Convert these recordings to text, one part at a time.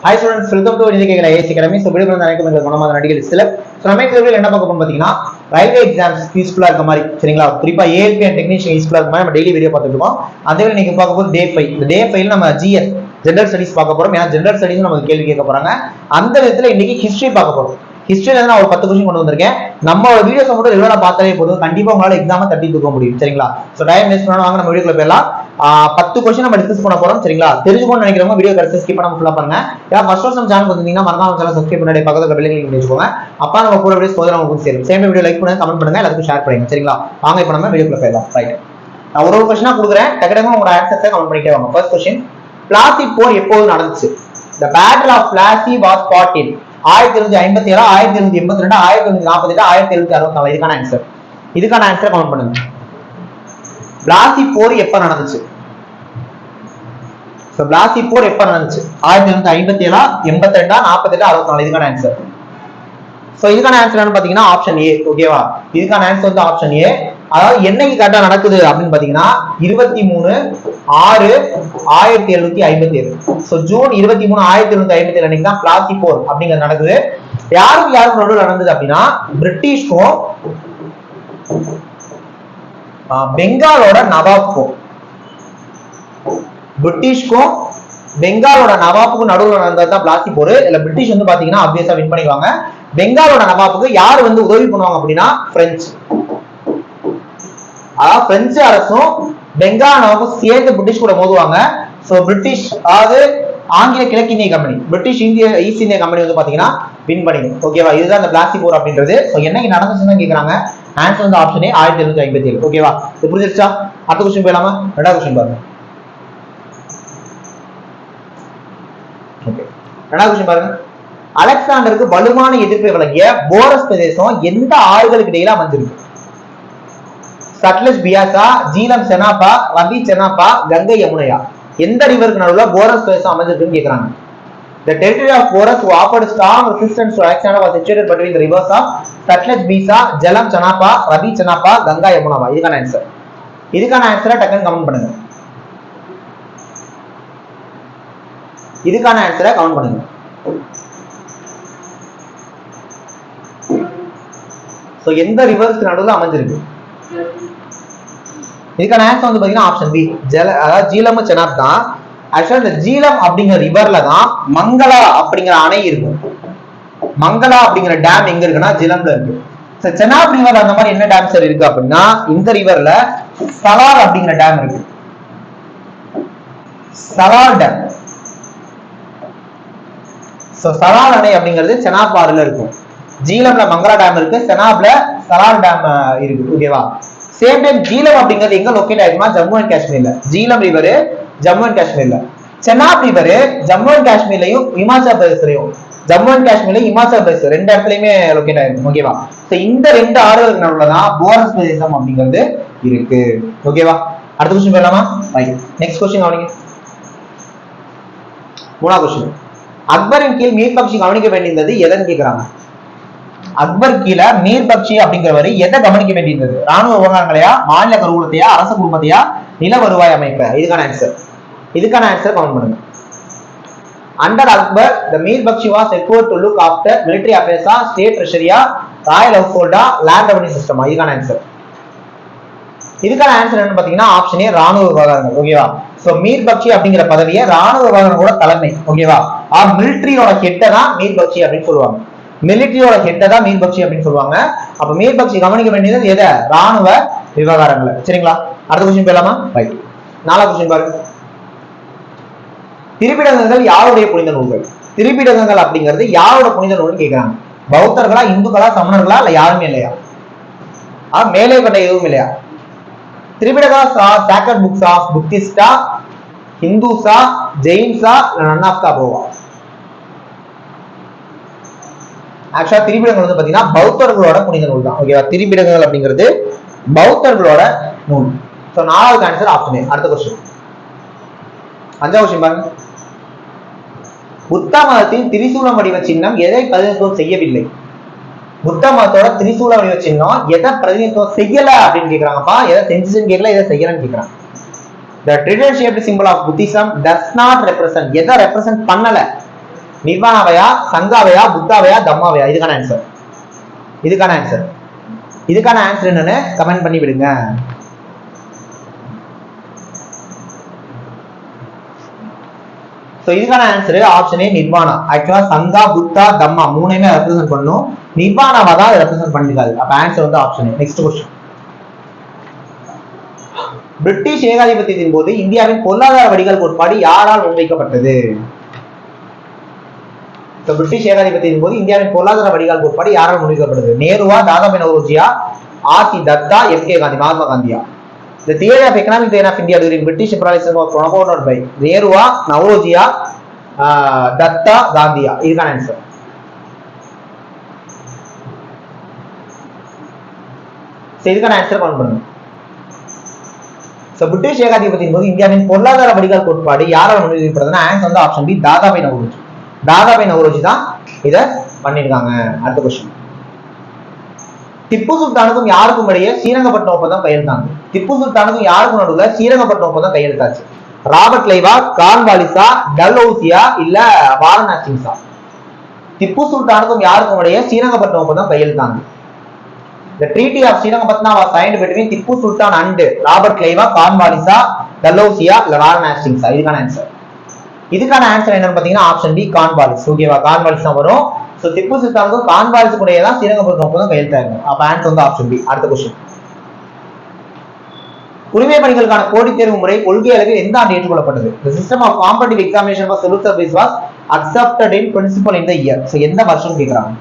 Hi students, welcome to ACE Academy. So, video நடிகை லிஸ்ட்ல நம்ம என்ன பார்க்க போறோம் பாத்தீங்கன்னா ரயில்வே எக்ஸாம்ஸ் யூஸ்ஃபுல்லா இருக்க மாதிரி சரிங்களா குறிப்பா ஏஎல்பி அண்ட் டெக்னீஷியன் யூஸ்ஃபுல்லா இருக்க மாதிரி நம்ம டெய்லி வீடியோ பார்த்துட்டு இருக்கோம். அதே நீங்க பார்க்க போறது டே 5. இந்த டே 5ல நம்ம ஜிஎஸ் ஜெனரல் ஸ்டடீஸ் பார்க்க போறோம். ஏன்னா ஜெனரல் ஸ்டடீஸ் நமக்கு கேள்வி கேட்க போறாங்க. அந்த விதத்துல இன்னைக்கு ஹிஸ்டரி பார்க்க போறோம். ஹிஸ்டரியில நான் ஒரு 10 क्वेश्चन கொண்டு வந்திருக்கேன். நம்மளோட வீடியோஸ் மட்டும் ரெகுலரா பார்த்தாலே போதும், கண்டிப்பா உங்களால எக்ஸாமை தட்டி தூக்க முடியும் சரிங்களா. சோ டைம் வேஸ்ட் பண்ணாம வாங்க நம்ம வீடியோக்குள்ள போயிடலாம். 10 क्वेश्चन நம்ம டிஸ்கஸ் பண்ண போறோம் சரிங்களா. தெரிஞ்சுக்கணும்னு நினைக்கிறவங்க வீடியோ கடைசி ஸ்கிப் பண்ணாம ஃபுல்லா பாருங்க. யா ஃபர்ஸ்ட் டைம் நம்ம சேனல் வந்தீங்கன்னா மறக்காம சேனலை சப்ஸ்கிரைப் பண்ணி பக்கத்துல பெல் ஐகான் கிளிக் பண்ணிக்கோங்க. அப்பா நம்ம கூட வீடியோஸ் போதும் நமக்கு சேரும். சேம் வீடியோ லைக் பண்ணுங்க, கமெண்ட் பண்ணுங்க, எல்லாத்துக்கும் ஷேர் பண்ணுங்க சரிங்களா. வாங்க இப்போ நம்ம வீடியோக்குள்ள போயிடலாம். ரைட், நான் ஒரு क्वेश्चन கொடுக்குறேன், டக்குனு உங்க ஆன்சர்ஸை கமெண்ட் பண்ணிட்டே வாங்க. ஃபர்ஸ்ட் क्वेश्चन, பிளாசி போர் எப்போது நடந்துச்சு? The Battle of Plassey was fought in 1757, 1782, 1748, 1764. இதுக்கான ஆன்சர் கமெண்ட் பண்ணுங்க. பிளாசி போர் எப்ப நடந்துச்சு? சோ பிளாசி போர் எப்ப நடந்துச்சு? 1757, 82, 48, 64. இதுக்கான ஆன்சர். சோ இதுக்கான ஆன்சர் என்னன்னு பாத்தீங்கன்னா ஆப்ஷன் ஏ. ஓகேவா, இதுக்கான ஆன்சர் வந்து ஆப்ஷன் ஏ. அதாவது என்னைக்கு கரெக்டா நடக்குது அப்படின்னு பாத்தீங்கன்னா 23/6/1757. சோ ஜூன் 23, 1757 அன்னைக்கு தான் பிளாசி போர் அப்படிங்கிறது நடக்குது. யாருக்கும் நடுவில் நடந்தது அப்படின்னா பிரிட்டிஷ்க்கும் பெங்காலோட நவாப்க்கும் நடுவில் நடந்ததுதான் பிளாசி போர். இல்ல பிரிட்டிஷ் வந்து பாத்தீங்கன்னா ஆப்வியஸா வின் பண்ணிடுவாங்க. பெங்காலோட நவாப்புக்கு யார் வந்து உதவி பண்ணுவாங்க அப்படின்னா பிரெஞ்சு. அதாவது பிரெஞ்சு அரசும் பெங்கால் நவாப்பும் சேர்ந்து பிரிட்டிஷ் கூட மோதுவாங்க. சோ பிரிட்டிஷ் அதாவது ஆங்கில கிழக்கிந்திய company, British East India Company வந்து பாத்தீங்கன்னா வின் பண்ணிடும். ஓகேவா, இதுதான் அந்த பிளாசி போர் அப்படின்றது. என்னைக்கு நடந்துச்சுன்னு கேக்குறாங்க. ஆன்சர் வந்து ஆப்ஷன் ஏ, 1757. ஓகேவா, இது புரிஞ்சிருச்சா? அடுத்த क्वेश्चन போயிடலாமா? ரெண்டாவது क्वेश्चन பாருங்க. ஓகே, ரெண்டாவது क्वेश्चन பாருங்க. அலெக்சாண்டருக்கு வலுவான எதிர்ப்பை வழங்கிய போரஸ் பிரதேசம் எந்த ஆறுகளுக்கு இடையில அமைஞ்சிருக்கு? சட்லஜ் பியாசா, ஜீலம் செனாபா, ரவி செனாபா, கங்கை யமுனையா? எந்த ரிவருக்கு நடுவுல போரஸ் பிரதேசம் அமைஞ்சிருக்குன்னு கேக்குறாங்க. The territory of Boras who offered strong resistance to Alexander was situated between the rivers of Sutlej, Bisa, Jalam Chanapa, Ravi Chanapa, Ganga Yamuna. இதுக்கான ஆன்சரை டக்குன்னு கமெண்ட் பண்ணுங்க. இதுக்கான ஆன்சரை கமெண்ட் பண்ணுங்க. சோ எந்த ரிவர்ஸ்க்கு நடுவுல அமைஞ்சிருக்கு? இதுக்கான ஆன்சர் வந்து பாத்தீங்கன்னா ஆப்ஷன் பி, அதாவது ஜீலம் செனாப் தான். ஆக்சுவலா இந்த ஜீலம் அப்படிங்கிற ரிவர்ல தான் மங்களா அப்படிங்கிற அணை இருக்கும். மங்களா அப்படிங்கிற டேம் எங்க இருக்குன்னா ஜீலம்ல இருக்கு. செனாப் ரிவர் அந்த மாதிரி என்ன டேம் சார் இருக்கு அப்படின்னா இந்த ரிவர்ல சலார் அப்படிங்கிற டேம் இருக்கு. சலார் டேம். சோ சலார் அணை அப்படிங்கிறது செனாப் ஆறுல இருக்கும். ஜீலம்ல மங்களா டேம் இருக்கு, செனாப்ல சலார் டேம் இருக்கு. ஓகேவா, சேம் டைம் ஜீலம் அப்படிங்கிறது எங்க லொகேட் ஆயிருக்குன்னா ஜம்மு அண்ட் காஷ்மீர்ல. ஜீலம் ரிவர் ஜம்மு அண்ட் காஷ்மீர்ல, செனாப் ரிவர் ஜம்மு அண்ட் காஷ்மீர்லயும் இமாச்சல் பிரதேசலையும், இமாச்சல் பிரதேசம் ரெண்டு இடத்துலயுமே லொகேட் ஆயிருக்கும். ஓகேவா, சோ இந்த ரெண்டு ஆறுகளுக்கு நடுவுல தான் போரஸ் பிரதேசம் அப்படிங்கிறது இருக்கு. ஓகேவா, அடுத்த क्वेश्चन போயிடலாமா? ரைட், நெக்ஸ்ட் क्वेश्चन கவனிங்க. மூணாவது क्वेश्चन, அக்பரின் கீழ் மீர்பக்ஷி கவனிக்க வேண்டியது எதன்னு கேக்குறாங்க. அக்பர் கீழ மீர்பக்ஷி அப்படிங்கிறவரை எதை கவனிக்க வேண்டியிருந்தது? ராணுவ விவகாரங்களையா, மாநில கருவூலத்தையா, அரச குடும்பத்தையா, நில வருவாய் அமைப்ப? இதுக்கான ஆன்சர் கமெண்ட் பண்ணுங்க. Under Akbar the மீர்பக்ஷி was required to look after military affairs, state treasury, royal household, land revenue system. இதுக்கான ஆன்சர் என்ன பாத்தீங்கன்னா ஆப்ஷன் ஏ, ராணுவ விவகாரங்கள். ஓகேவா, சோ மீர்பக்ஷி அப்படிங்கிற பதவியை ராணுவ விவகாரங்களோட தலைமை. ஓகேவா, மிலிட்டரியோட ஹெட் தான் மீர்பக்ஷி அப்படின்னு சொல்லுவாங்க. மிலிட்டரியோட ஹெட் தான் மீர்பக்ஷி அப்படின்னு சொல்லுவாங்க. அப்ப மீர்பக்ஷி கவனிக்க வேண்டியது எதை? ராணுவ விவகாரங்களை. சரிங்களா, அடுத்த क्वेश्चन போயிடலாமா? ரைட், நாலாவது क्वेश्चन பாருங்க. திரிபிடகங்கள் யாருடைய புனித நூல்கள்? திரிபிடகங்கள் அப்படிங்கிறது யாரோட புனித நூல்னு கேக்குறாங்க. பௌத்தர்களா, இந்துக்களா, சமணர்களா, இல்ல யாருமே இல்லையா? மேலே கொண்ட எதுவும் இல்லையா? திரிபிடகா sacred books of புத்திஸ்டா, ஹிந்துஸா, ஜெயின்ஸா, none of the above? ஆக்சுவலா திரிபிடங்கள் வந்து பாத்தீங்கன்னா பௌத்தர்களோட புனித நூல் தான். ஓகேவா, திரிபிடங்கள் அப்படிங்கிறது பௌத்தர்களோட நூல். சோ நாலாவது ஆன்சர் ஆப்ஷன் ஏ. அடுத்த क्वेश्चन, அஞ்சாவது क्वेश्चन பாருங்க. புத்த மதத்தின் திரிசூலம் வடிவ சின்னம் எதை பிரதிநிதித்துவம் செய்யவில்லை? புத்த மதத்தோட திரிசூல வடிவ சின்னம் எதை பிரதிநிதித்துவம் செய்யல அப்படின்னு கேக்குறாங்கப்பா. எதை செஞ்சுன்னு கேட்கல, எதை செய்யலன்னு கேக்குறாங்க. The trident shaped symbol of Buddhism does not represent, எதை ரெப்ரசன்ட் பண்ணல? நிர்வாணாவையா, சங்காவையா, புத்தாவையா, தம்மாவையா? இதுக்கான ஆன்சர் என்னன்னு கமெண்ட் பண்ணி விடுங்க. இதுக்கான ஆன்சர் ஆப்ஷன் ஏ நிர்வாணா. ஆக்சுவலா சங்கா, புத்தா, தம்மா மூணையுமே ரெப்ரசென்ட் பண்ணும். நிர்வாணாவை தான் ரெப்ரசென்ட் பண்ணிருக்காரு. அப்ப ஆன்சர் வந்து option A. Next question. British ஏகாதிபத்தியத்தின் போது இந்தியாவின் பொருளாதார வடிகால் கோட்பாடு யாரால் முன்வைக்கப்பட்டது? பிரிட்டிஷ் ஏகாதிபத்தியத்தின் போது இந்தியாவின் பொருளாதார வடிகால் கோட்பாடு யாரால் முன்வைக்கப்பட்டது? நேருவா, தாதாபாய் நவ்ரோஜியா, ஆர்சி தத்தா, எம்.கே. காந்தி, மகாத்மா காந்தியா? The theory of economic reign of India during British imperialism was promoted by நேருவா, நவ்ரோஜியா, தத்தா, காந்தியா? இதுக்கான ஆன்சர் கமெண்ட் பண்ணுங்க. பிரிட்டிஷ் ஏகாதிபத்தியின் போது இந்தியாவின் பொருளாதார வடிகால் கோட்பாடு யாரால் முன்வைக்கப்படுதுன்னா ஆன்சர் வந்து ஆப்ஷன் பி, தாதாபாய் நவ்ரோஜி. தாதாபாய் நவ்ரோஜி தான் இத பண்ணிருக்காங்க. அடுத்த क्वेश्चन. திப்பு சுல்தானுக்கும் யாருக்கும் இடையே ஸ்ரீரங்கப்பட்டினம் ஒப்பந்தம் கையெழுத்தானது? திப்பு சுல்தானுக்கும் யாருக்கும் நடுவில் ஸ்ரீரங்கப்பட்டினம் ஒப்பந்தம் கையெழுத்தாச்சு? ராபர்ட் லைவா, கார்ன்வாலிஸா, டல்ஹௌசியா, இல்ல வாரன் ஹேஸ்டிங்ஸா? திப்பு சுல்தானுக்கும் யாருக்கும் இடையே ஸ்ரீரங்கப்பட்டினம் ஒப்பந்தம் கையெழுத்தானது? The Treaty of Srirangapatna was signed between Tipu Sultan and Robert Clive, Cornwallis, Dalhousie, இல்ல வாரன் ஹேஸ்டிங்ஸ்? இதுக்கான ஆன்சர் என்னன்னு பாத்தீங்கன்னா ஆப்ஷன் பி, கார்ன்வாலிஸ். ஓகேவா? கார்ன்வாலிஸ் தான் வரும். சோ திப்பு சுல்தானுக்கும் கார்ன்வாலிஸ் கூடயே தான் ஸ்ரீரங்கப்பட்டினம் ஒப்பந்தம் கையெழுத்தாங்க. அப்ப ஆன்சர் வந்து ஆப்ஷன் பி. அடுத்த क्वेश्चन. குடிமை பணிகளுக்கான போட்டித் தேர்வு முறை கொள்கை அளவில் எந்த ஆண்டு ஏற்றுக்கொள்ளப்பட்டது? The system of competitive examination for civil service was accepted in principle in the year. So எந்த வருஷம் கேக்குறாங்க?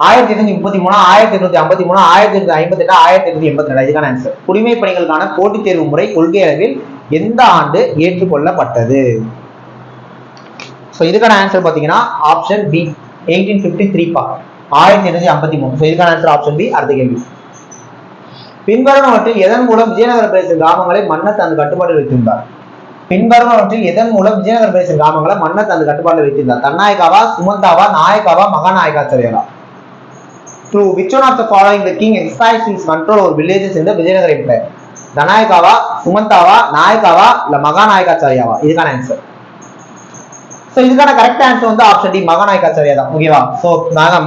1833, 1853, 1858, 1882? இதுக்கான ஆன்சர் குடிமை பணிகளுக்கான போட்டித் தேர்வு முறை கொள்கை அளவில் எந்த ஆண்டு ஏற்றுக்கொள்ளப்பட்டது? இதுக்கான ஆன்சர் பாத்தீங்கன்னா ஆப்ஷன் பி, 1853 பா, 1853. இதுக்கான ஆன்சர் ஆப்ஷன் பி. அடுத்த கேள்வி. பின்வருவனவற்றில் எதன் மூலம் விஜயநகர பிரதேச கிராமங்களை மன்னர் தனது கட்டுப்பாட்டில் வைத்திருந்தார்? பின்வருவனவற்றில் எதன் மூலம் விஜயநகர பிரதேச கிராமங்களை மன்னர் தனது கட்டுப்பாட்டில் வைத்திருந்தார்? தன்னாயக்காவா, சுமந்தாவா, நாயக்காவா, மகாநாயக்காச்சாரியாரா? Through which one of the following the king exercised his control over villages in the Vijayanagar Empire? தனாயக்காவா, சுமந்தாவா, நாயக்காவா, இல்ல மகாநாயக்காச்சாரியாவா? இதுக்கான ஆன்சர் இதுக்கான கரெக்ட் ஆன்சர் வந்து ஆப்ஷன் டி, மகாநாயக்காச்சாரியா தான். ஓகேவா? சோ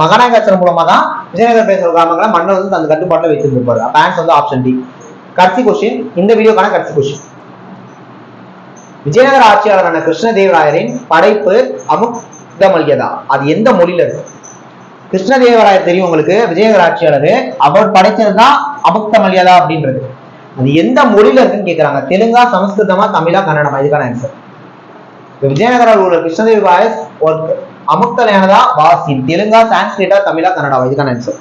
மகாநாயக்காச்சாரிய மூலமா தான் விஜயநகர பிரதேச கிராமங்களை மன்னர் வந்து அந்த கட்டுப்பாட்டில் வைத்திருப்பாரு. அப்ப ஆன்சர் வந்து ஆப்ஷன் டி. கடைசி क्वेश्चन, இந்த வீடியோக்கான கடைசி क्वेश्चन. விஜயநகர ஆட்சியாளரான கிருஷ்ணதேவராயரின் படைப்பு அமுக்தமல்யதா அது எந்த மொழியில இருக்கு? கிருஷ்ணதேவராயர் தெரியும் உங்களுக்கு, விஜயநகர ஆட்சியாளர். அவர் படைச்சதுதான் அமுக்தமல்யதா அப்படின்றது. அது எந்த மொழியில இருக்குன்னு கேக்குறாங்க. தெலுங்கா, சமஸ்கிருதமா, தமிழா, கன்னடமா? இதுக்கான answer Vijayanagara Krishnadevarayar Amuktamalyada was in தெலுங்கா, சான்ஸ்கிரிட்டா, தமிழா, கன்னடாவா? இதுக்கான ஆன்சர்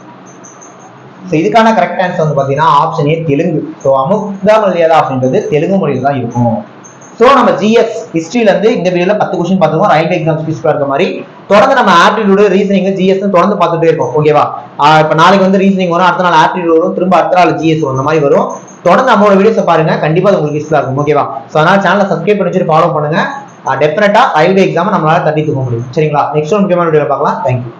இதுக்கான கரெக்ட் ஆன்சர் வந்து பாத்தீங்கன்னா option A, Telugu. So Amuktamalyada அப்படின்றது தெலுங்கு மொழியில தான் இருக்கும். சோ நம்ம ஜிஎஸ் ஹிஸ்டரியில இருந்து இந்த வீடியோல 10 क्वेश्चन பார்த்துக்கோம். ரயில்வே எக்ஸாம்ஸ் பீஸ்ஃபுல்லா இருக்க மாதிரி தொடர்ந்து நம்ம ஆப்டிடியூட், ரீசனிங், ஜிஎஸ் தொடர்ந்து பார்த்துட்டே இருக்கோம். ஓகேவா? இப்ப நாளைக்கு வந்து ரீசனிங் வரும், அடுத்த நாள் ஆப்டிடியூட் வரும், திரும்ப அடுத்த நாள் ஜிஎஸ் வரும். அந்த மாதிரி வரும். தொடர்ந்து நம்மளோட வீடியோஸ் பாருங்க, கண்டிப்பா உங்களுக்கு யூஸ்ஃபுல்லா இருக்கும். ஓகேவா? சோ அதனால சேனலை சப்ஸ்கிரைப் பண்ணி வச்சுட்டு ஃபாலோ பண்ணுங்க. டெஃபினட்டா ரயில்வே எக்ஸாம் நம்மளால தட்டி தூக்க முடியும். சரிங்களா? நெக்ஸ்ட் முக்கியமான வீடியோல பார்க்கலாம். தேங்க்யூ.